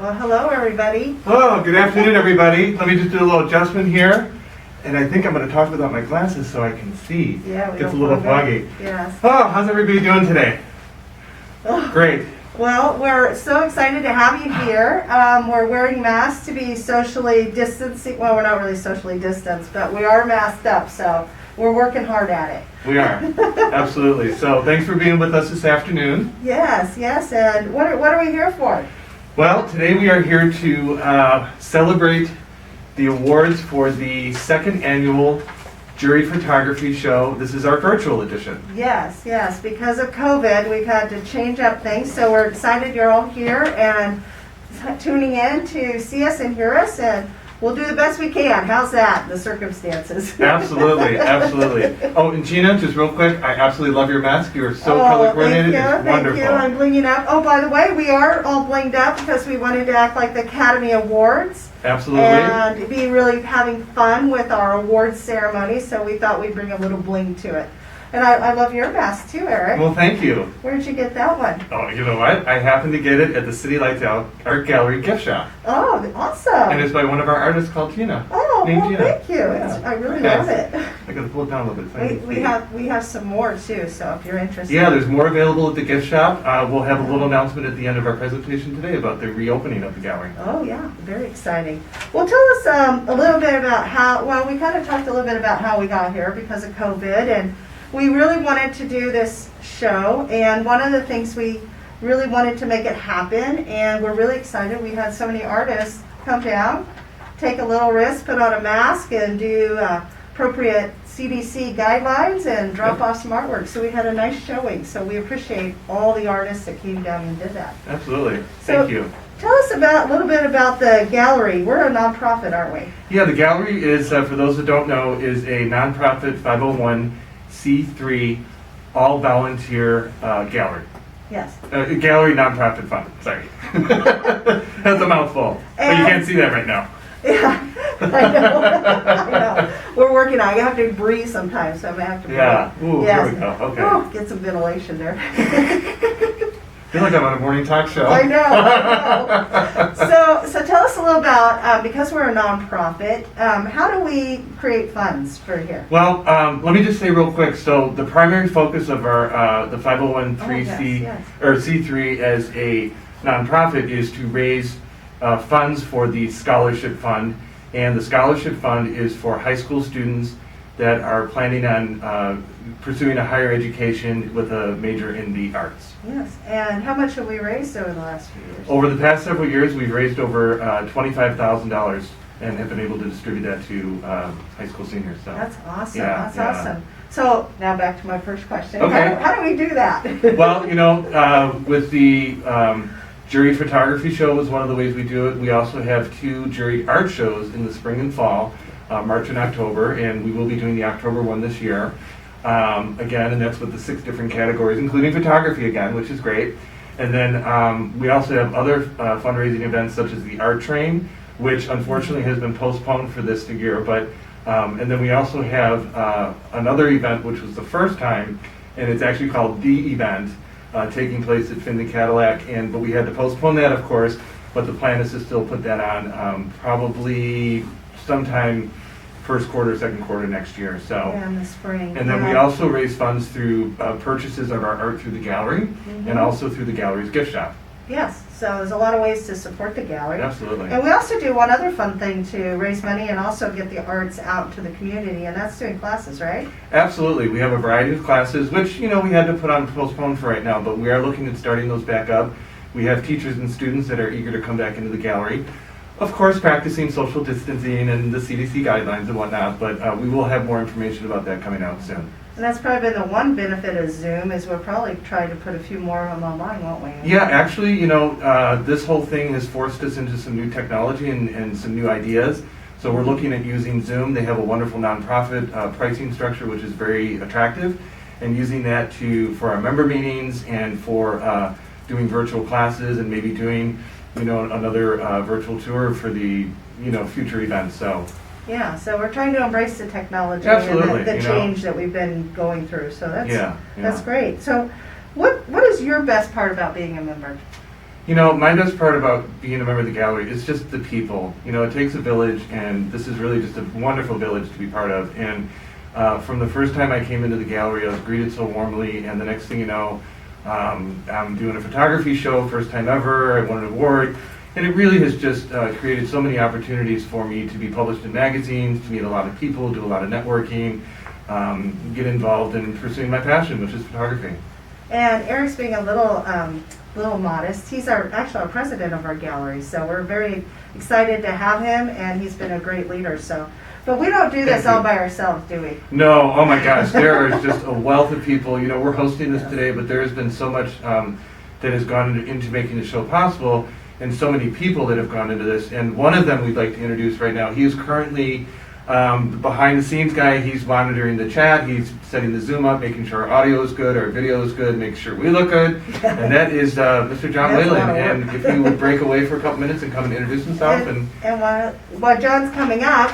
Well, hello everybody. Oh, good afternoon, everybody. Let me just do a little adjustment here. And I think I'm going to talk without my glasses so I can see. Yeah, we Gets a don't little forget. foggy. Yes. Oh, how's everybody doing today? Oh, Great. well, we're so excited to have you here. We're wearing masks to be socially distancing. Well, we're not really socially distanced, but we are masked up, so we're working hard at it. We are. Absolutely. So thanks for being with us this afternoon. Yes, yes. And what are we here for? Well, today we are here to celebrate the awards for the second annual Juried photography show. This is our virtual edition. Yes, yes. Because of COVID, we've had to change up things, so we're excited you're all here and tuning in to see us and hear us, and we'll do the best we can. How's that, the circumstances? Absolutely, absolutely. Oh, and Gina, just real quick, I absolutely love your mask. You are so color coordinated. It's wonderful. Thank you. I'm blinging up. Oh, by the way, we are all blinged up because we wanted to act like the Academy Awards. Absolutely. And be really having fun with our awards ceremony, so we thought we'd bring a little bling to it. And I love your mask too, Eric. Well, thank you. Where did you get that one? Oh, you know what? I happened to get it at the City Lights Art Gallery gift shop. Oh, awesome. And it's by one of our artists called Tina. Oh, named well, Gina. thank you. Yeah. I really Yes. love it. I gotta pull it down a little bit. So I can see. We have some more too, so if you're interested. Yeah, there's more available at the gift shop. We'll have a little announcement at the end of our presentation today about the reopening of the gallery. Oh yeah, very exciting. Well, tell us a little bit about how, well, we kind of talked a little bit about how we got here because of COVID, and we really wanted to do this show, and one of the things we really wanted to make it happen, and we're really excited. We had so many artists come down, take a little risk, put on a mask, and do appropriate CDC guidelines and drop off some artwork. So we had a nice showing. So we appreciate all the artists that came down and did that. Absolutely. So, Thank you. Tell us a little bit about the gallery. We're a nonprofit, aren't we? Yeah, the gallery is, for those that don't know, is a nonprofit 501c3 all volunteer gallery. Yes. Gallery nonprofit fund. Sorry. That's a mouthful. But you can't see that right now. Yeah, I know. I know. We're working on it. I have to breathe sometimes, so I'm going to have to breathe. Yeah. Ooh, Yes. here we go. Okay. Oh, get some ventilation there. I feel like I'm on a morning talk show. I know. So tell us a little about, because we're a nonprofit, how do we create funds for here? Well, let me just say real quick. So the primary focus of our the 501c yes. or C3 as a nonprofit is to raise funds for the scholarship fund, and the scholarship fund is for high school students that are planning on pursuing a higher education with a major in the arts. Yes, and how much have we raised over the last few years? Over the past several years, we've raised over $25,000 and have been able to distribute that to high school seniors. So That's awesome. Yeah, That's yeah. awesome. So now back to my first question. Okay. How do we do that? Well, you know, with the Juried photography show is one of the ways we do it. We also have 2 Juried art shows in the spring and fall, March and October, and we will be doing the October one this year. Again, and that's with the 6 different categories, including photography again, which is great. And then we also have other fundraising events such as the Art Train, which unfortunately has been postponed for this year. But and then we also have another event, which was the first time, and it's actually called The Event, taking place at Finley Cadillac. But we had to postpone that, of course. But the plan is to still put that on probably sometime first quarter, second quarter next year. So. Yeah, in the spring. And then we also raise funds through purchases of our art through the gallery and also through the gallery's gift shop. Yes, so there's a lot of ways to support the gallery. Absolutely. And we also do one other fun thing to raise money and also get the arts out to the community, and that's doing classes, right? Absolutely. We have a variety of classes, which, you know, we had to put on postpone for right now, but we are looking at starting those back up. We have teachers and students that are eager to come back into the gallery. Of course, practicing social distancing and the CDC guidelines and whatnot, but we will have more information about that coming out soon. And that's probably been the one benefit of Zoom, is we'll probably try to put a few more of them online, won't we? Yeah, actually, you know, this whole thing has forced us into some new technology and some new ideas. So we're looking at using Zoom. They have a wonderful nonprofit pricing structure, which is very attractive, and using that for our member meetings and for doing virtual classes and maybe doing, you know, another virtual tour for the, you know, future events. So Yeah, so we're trying to embrace the technology Absolutely, and the you know. change that we've been going through. So that's Yeah, that's yeah. great. So what is your best part about being a member? You know, my best part about being a member of the gallery is just the people. You know, it takes a village, and this is really just a wonderful village to be part of. And from the first time I came into the gallery, I was greeted so warmly, and the next thing you know, I'm doing a photography show, first time ever, I won an award, and it really has just created so many opportunities for me to be published in magazines, to meet a lot of people, do a lot of networking, get involved in pursuing my passion, which is photography. And Eric's being a little modest. He's actually our president of our gallery, so we're very excited to have him, and he's been a great leader. So, but we don't do this all by ourselves, do we? No, oh my gosh, there is just a wealth of people. You know, we're hosting this today, but there has been so much that has gone into making the show possible, and so many people that have gone into this. And one of them we'd like to introduce right now. He is currently the behind the scenes guy. He's monitoring the chat, he's setting the Zoom up, making sure our audio is good, our video is good, making sure we look good. And that is Mr. John Whalen. And if he would break away for a couple minutes and come and introduce himself. And while John's coming up,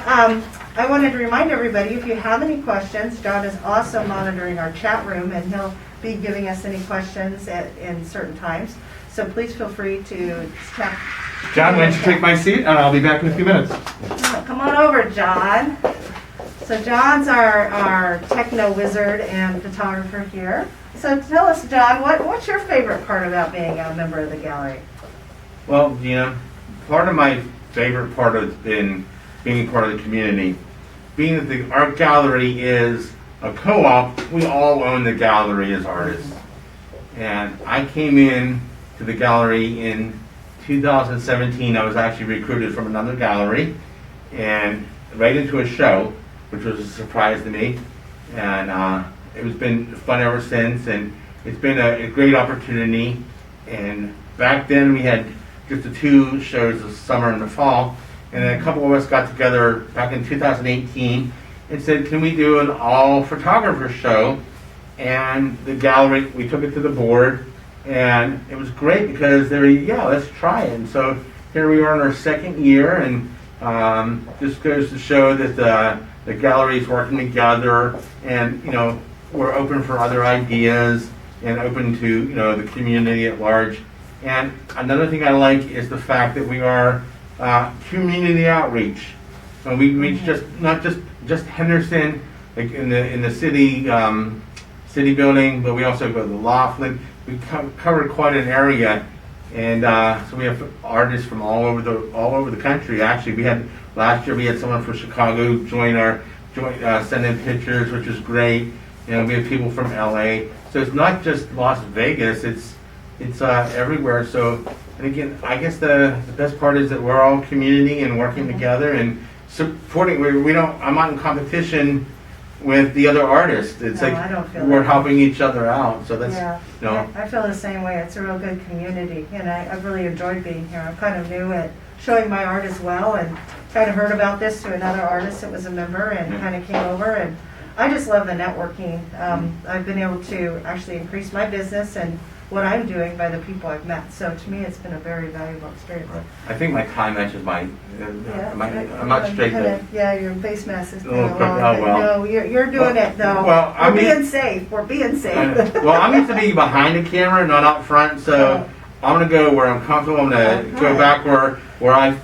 I wanted to remind everybody, if you have any questions, John is also monitoring our chat room, and he'll be giving us any questions in certain times. So please feel free to chat. John, why don't you take my seat, and I'll be back in a few minutes. Come on over, John. So John's our techno wizard and photographer here. So tell us, John, what's your favorite part about being a member of the gallery? Well, Gina, part of my favorite part has been being part of the community. Being that the art gallery is a co-op, we all own the gallery as artists. And I came in to the gallery in 2017. I was actually recruited from another gallery and right into a show, which was a surprise to me. And it has been fun ever since, and it's been a great opportunity. And back then we had just the 2 shows, the summer and the fall, and then a couple of us got together back in 2018 and said, can we do an all photographer show? And the gallery, we took it to the board, and it was great because they were, yeah, let's try it. And so here we are in our 2nd year, and this goes to show that the gallery is working together, and you know, we're open for other ideas and open to, you know, the community at large. And another thing I like is the fact that we are community outreach. And we reach not just Henderson, like in the city city building, but we also go to Laughlin. We cover quite an area, and so we have artists from all over the country. Actually, last year we had someone from Chicago send in pictures, which is great. You know, we have people from LA. So it's not just Las Vegas; it's everywhere. So, and again, I guess the best part is that we're all community and working together and supporting. I'm not in competition with the other artists. It's I don't feel we're that. helping each other out. So that's, Yeah, you know. I feel the same way. It's a real good community, and I've really enjoyed being here. I'm kind of new at showing my art as well, and kind of heard about this to another artist that was a member and kind of came over, and I just love the networking. I've been able to actually increase my business and what I'm doing by the people I've met. So to me, it's been a very valuable experience. I think my tie matches my. I'm not straight though. Yeah, your face mask is Oh, kind of long. oh, well. No, you're doing it though. Well, I We're mean- being safe. We're being safe. Well, I'm used to being behind the camera, not up front. So I'm gonna go where I'm comfortable. I'm gonna go Okay. back where I,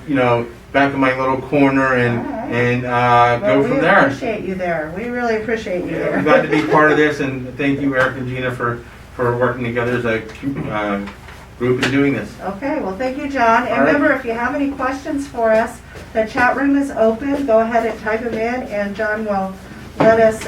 back in my little corner and Alright. and Well, go from we there. appreciate you there. We really appreciate you there. I'm glad to be part of this, and thank you, Eric and Gina, for working together as a group and doing this. Okay, well, thank you, John. And All right. remember, if you have any questions for us, the chat room is open. Go ahead and type them in, and John will let us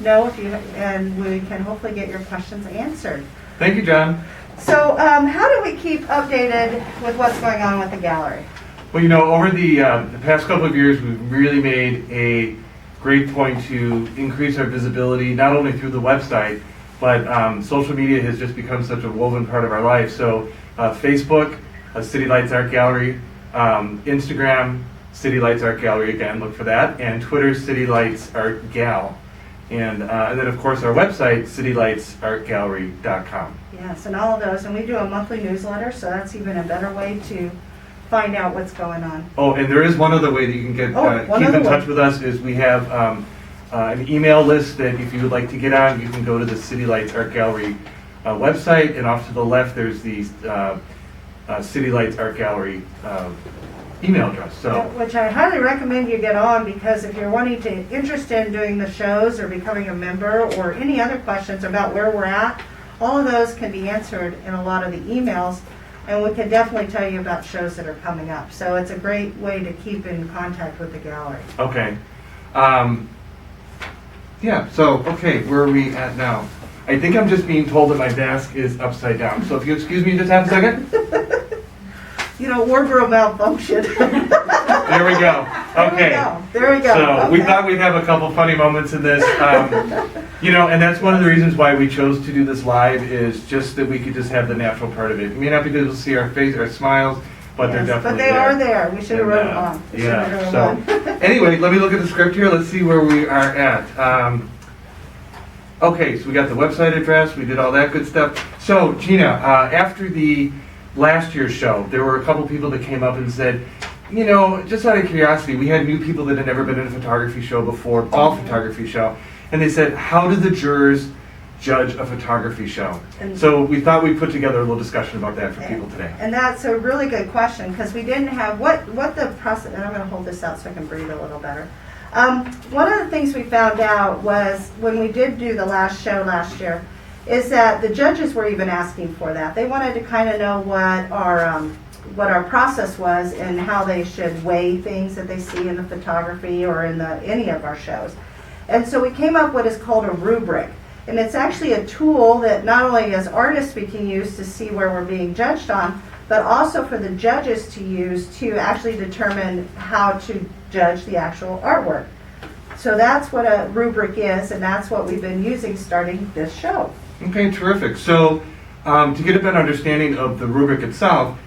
know and we can hopefully get your questions answered. Thank you, John. So, how do we keep updated with what's going on with the gallery? Well, over the past couple of years, we've really made a great point to increase our visibility, not only through the website, but social media has just become such a woven part of our life. So Facebook, City Lights Art Gallery, Instagram, City Lights Art Gallery, again, look for that, and Twitter, City Lights Art Gal. And then, of course, our website, citylightsartgallery.com. Yes, and all of those. And we do a monthly newsletter, so that's even a better way to find out what's going on. Oh, and there is one other way that you can get one keep other in touch one. with us is we have an email list that if you would like to get on, you can go to the City Lights Art Gallery website, and off to the left there's the City Lights Art Gallery email address. So, Which I highly recommend you get on, because if you're interested in doing the shows or becoming a member or any other questions about where we're at, all of those can be answered in a lot of the emails, and we can definitely tell you about shows that are coming up. So it's a great way to keep in contact with the gallery. okay. Yeah, so, okay, where are we at now? I think I'm just being told that my desk is upside down. So if you excuse me just half a second. Wardrobe malfunction. There we go. Okay. There we go. So we Okay. thought we'd have a couple funny moments in this. And that's one of the reasons why we chose to do this live, is just that we could just have the natural part of it. You may not be able to see our face, our smiles, but they're Yes, definitely But they there. are there. We should have And, wrote them on. We should have Yeah, wrote so, them on. anyway, let me look at the script here. Let's see where we are at. Okay, so we got the website address. We did all that good stuff. So, Gina, after the last year's show, there were a couple people that came up and said, just out of curiosity, we had new people that had never been in a photography show before, ball photography show, and they said, how do the jurors judge a photography show? And- So we thought we'd put together a little discussion about that for people today. And that's a really good question, because we didn't have, what the process, and I'm going to hold this out so I can breathe a little better. One of the things we found out was, when we did do the last show last year, is that the judges were even asking for that. They wanted to kind of know what our process was and how they should weigh things that they see in the photography or in any of our shows. And so we came up with what is called a rubric. And it's actually a tool that not only as artists we can use to see where we're being judged on, but also for the judges to use to actually determine how to judge the actual artwork. So that's what a rubric is, and that's what we've been using starting this show. Okay, terrific. So, to get a better understanding of the rubric itself,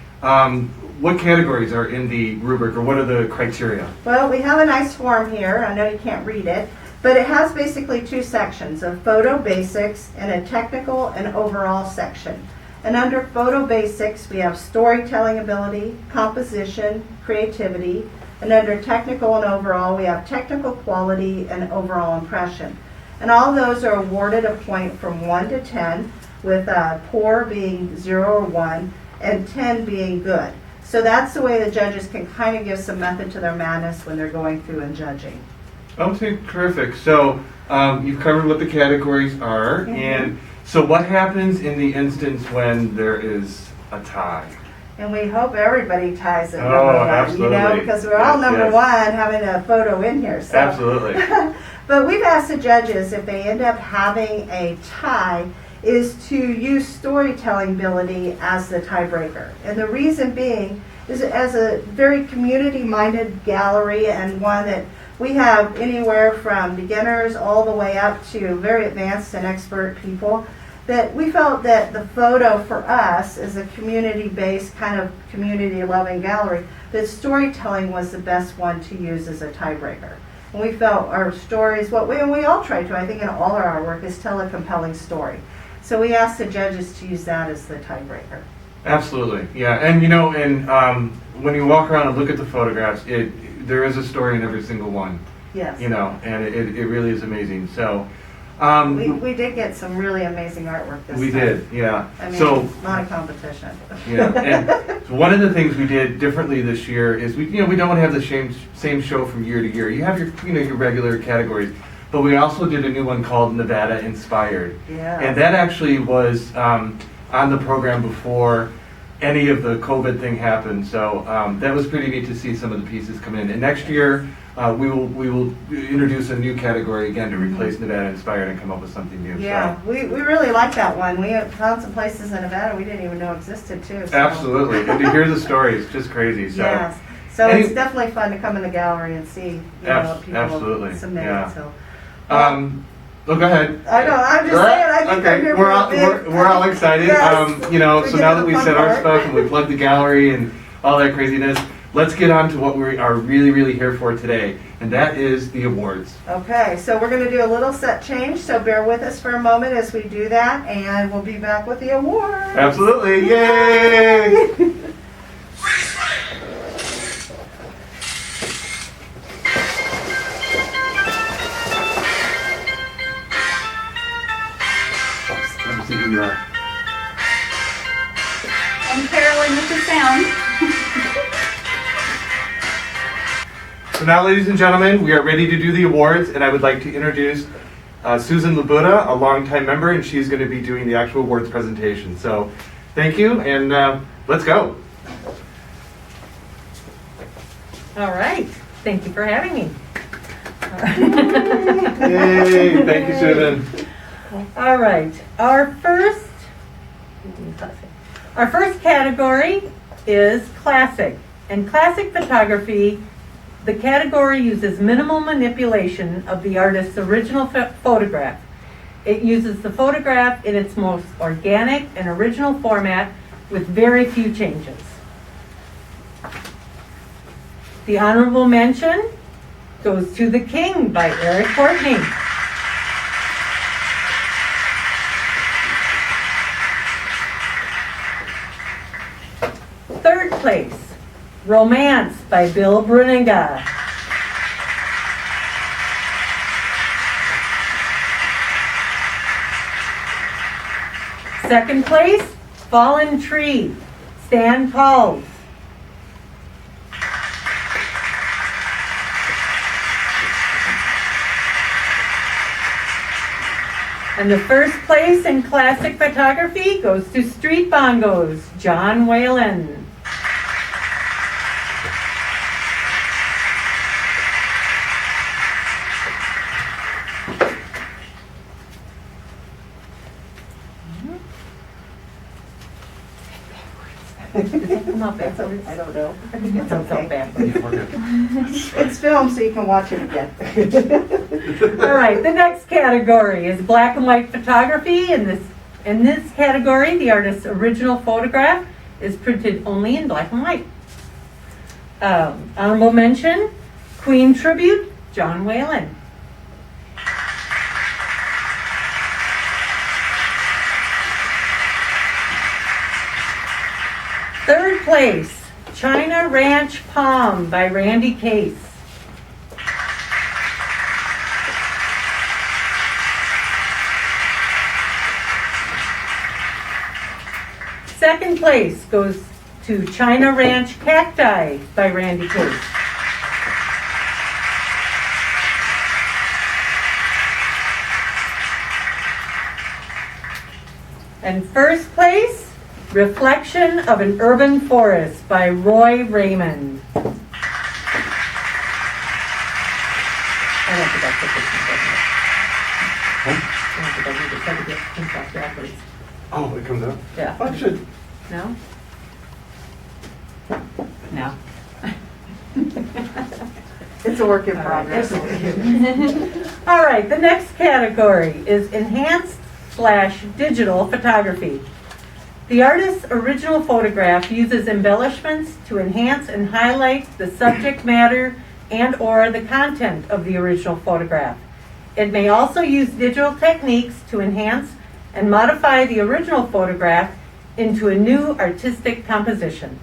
what categories are in the rubric, or what are the criteria? Well, we have a nice form here. I know you can't read it, but it has basically two sections, a photo basics and a technical and overall section. And under photo basics, we have storytelling ability, composition, creativity, and under technical and overall, we have technical quality and overall impression. And all those are awarded a point from 1 to 10, with poor being 0 or 1, and 10 being good. So that's the way the judges can kind of give some method to their madness when they're going through and judging. Okay, terrific. So, you've covered what the categories are, and so what happens in the instance when there is a tie? And we hope everybody ties at Oh, number 1, absolutely. because we're all Yes, number yes. 1 having a photo in here. So. Absolutely. But we've asked the judges, if they end up having a tie, is to use storytelling ability as the tiebreaker. And the reason being is, as a very community-minded gallery, and one that we have anywhere from beginners all the way up to very advanced and expert people, that we felt that the photo for us is a community-based, kind of community-loving gallery, that storytelling was the best one to use as a tiebreaker. And we felt our stories, and we all try to, I think in all of our work, is tell a compelling story. So we asked the judges to use that as the tiebreaker. Absolutely, yeah. And when you walk around and look at the photographs, there is a story in every single one. Yes. And it really is amazing. So, We did get some really amazing artwork this time. we did, yeah. I mean, So, not a competition. yeah, and so one of the things we did differently this year is we don't have the same show from year to year. You have your regular categories, but we also did a new one called Nevada Inspired, Yeah. and that actually was on the program before any of the COVID thing happened. So that was pretty neat to see some of the pieces come in. And next year we will introduce a new category again to replace Nevada Inspired and come up with something new. Yeah, So. we really like that one. We have found some places in Nevada we didn't even know existed too. So. Absolutely, and to hear the stories, just crazy. So. Yes. So Any- it's definitely fun to come in the gallery and see what people absolutely, submitted. yeah. So. Oh, go ahead. I know. I'm just saying. I think I'm here we're for all a big- we're all excited. Yes. So We now get that the we fun said our part. stuff and we plugged the gallery and all that craziness, let's get on to what we are really here for today, and that is the awards. Okay, so we're going to do a little set change. So bear with us for a moment as we do that, and we'll be back with the awards. Absolutely, yay! Let me see who you are. I'm Carolyn with the sound. So now, ladies and gentlemen, we are ready to do the awards, and I would like to introduce Susan Labuda, a longtime member, and she's going to be doing the actual awards presentation. So thank you, and let's go. All right. Thank you for having me. Yay! Thank you, Susan. All right. Our first category is classic. In classic photography, the category uses minimal manipulation of the artist's original photograph. It uses the photograph in its most organic and original format with very few changes. The honorable mention goes to The King by Eric Courtney. Third place, Romance by Bill Bruniga. Second place, Fallen Tree, Stan Calls. And the first place in classic photography goes to Street Bongos, John Whalen. Does that come out backwards? I don't know. It comes out backwards. It's filmed so you can watch it again. All right, the next category is black and white photography. In this category, the artist's original photograph is printed only in black and white. Honorable mention, Queen Tribute, John Whalen. Third place, China Ranch Palm by Randy Case. Second place goes to China Ranch Cacti by Randy Case. And first place, Reflection of an Urban Forest by Roy Raymond. I don't think I put this in there. I don't think I need to try to get things off backwards. Oh, it comes out? Yeah. Oh, it should. No? No. It's a work in All right, progress. All right, the next category is enhanced/digital photography. The artist's original photograph uses embellishments to enhance and highlight the subject matter and/or the content of the original photograph. It may also use digital techniques to enhance and modify the original photograph into a new artistic composition.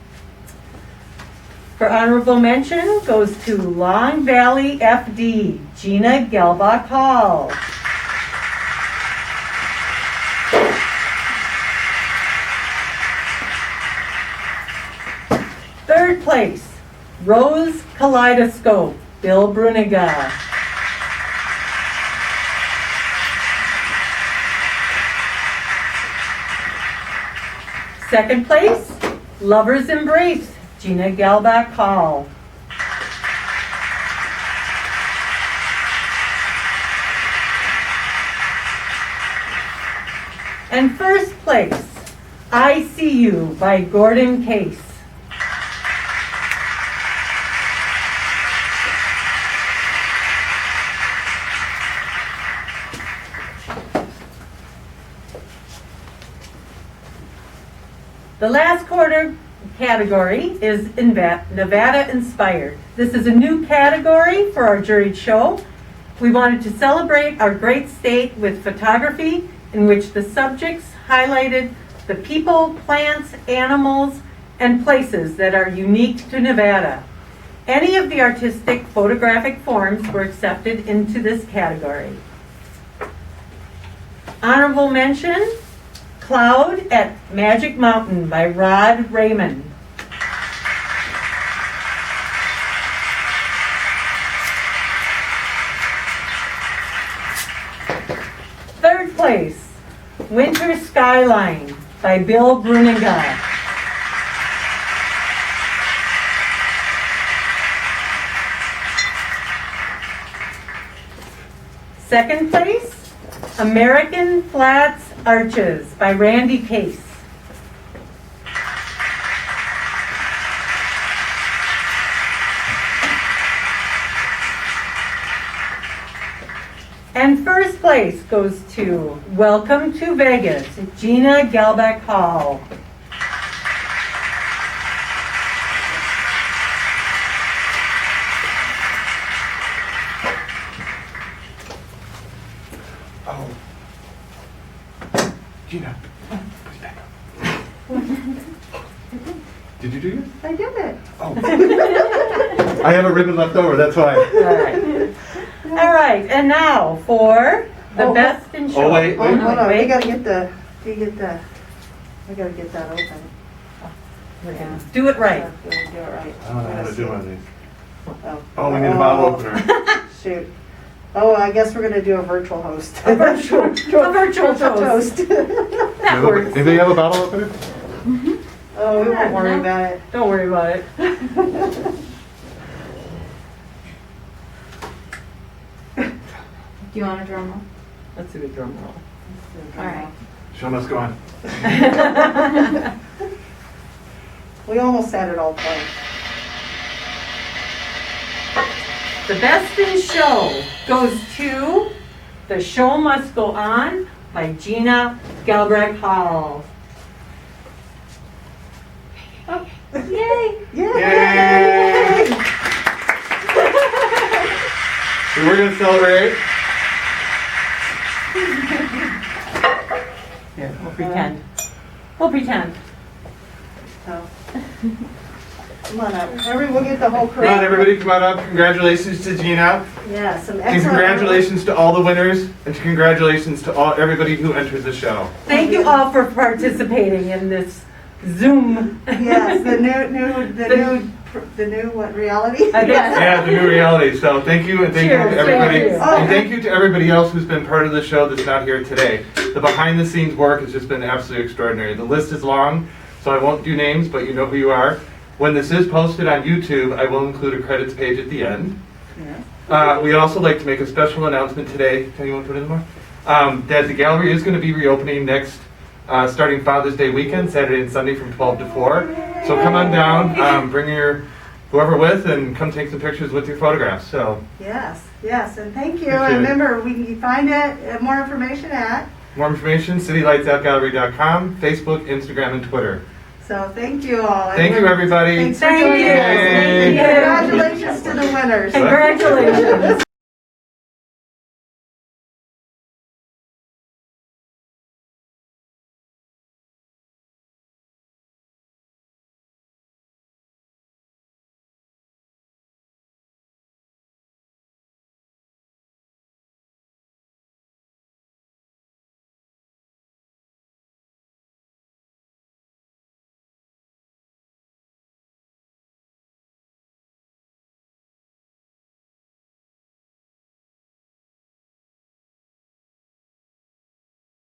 For honorable mention goes to Long Valley FD, Gina Gelbach Hall. Third place, Rose Kaleidoscope, Bill Bruniga. Second place, Lover's Embrace, Gina Gelbach Hall. And first place, I See You by Gordon Case. The last category is Nevada Inspired. This is a new category for our juried show. We wanted to celebrate our great state with photography in which the subjects highlighted the people, plants, animals, and places that are unique to Nevada. Any of the artistic photographic forms were accepted into this category. Honorable mention, Cloud at Magic Mountain by Rod Raymond. Winter Skyline by Bill Bruninga. Second place, American Flats Arches by Randy Case. And first place goes to Welcome to Vegas, Gina Gelbeck Hall. Oh. Gina, please back up. Did you do yours? I did it. Oh. I have a ribbon left over, that's why. All right, and now for the Oh, best in show. oh, wait. Oh, hold on, we Wait. gotta get the, I gotta get that open. Yeah. Do it right. Do it right. I don't know how to do one of these. Oh. Oh, we need a bottle opener. Shoot. Oh, I guess we're gonna do a virtual host. A virtual toast. That works. Anybody have a bottle opener? Oh, we won't worry about it. Don't worry about it. Do you want a drum roll? Let's do a drum roll. All right. Show must go on. We almost had it all planned. The best in show goes to The Show Must Go On by Gina Gelbeck Hall. Yay! Yay! We're gonna celebrate. Here, we'll pretend. We'll pretend. Oh. Come on up. We'll get the whole crew. Come on, everybody, come on up. Congratulations to Gina. Yeah, some And excellent. congratulations to all the winners, and congratulations to everybody who entered the show. Thank you all for participating in this Zoom. Yes, the new what, reality? I guess. Yeah, the new reality. So thank you, and thank you Cheers, to everybody. thank you. And thank you to everybody else who's been part of the show that's not here today. The behind the scenes work has just been absolutely extraordinary. The list is long, so I won't do names, but you know who you are. When this is posted on YouTube, I will include a credits page at the end. We also like to make a special announcement today. Can anyone put in more? That the gallery is going to be reopening next, starting Father's Day weekend, Saturday and Sunday from 12 to 4. So come on down, bring your whoever with, and come take some pictures with your photographs. So Yes, and thank you. Appreciate And it. remember, we can find it, more information at. more information, citylightsoutgallery.com, Facebook, Instagram, and Twitter. So thank you all. Thank you, everybody. Thanks for Thank joining you. us. Yay. Congratulations to the winners. Congratulations.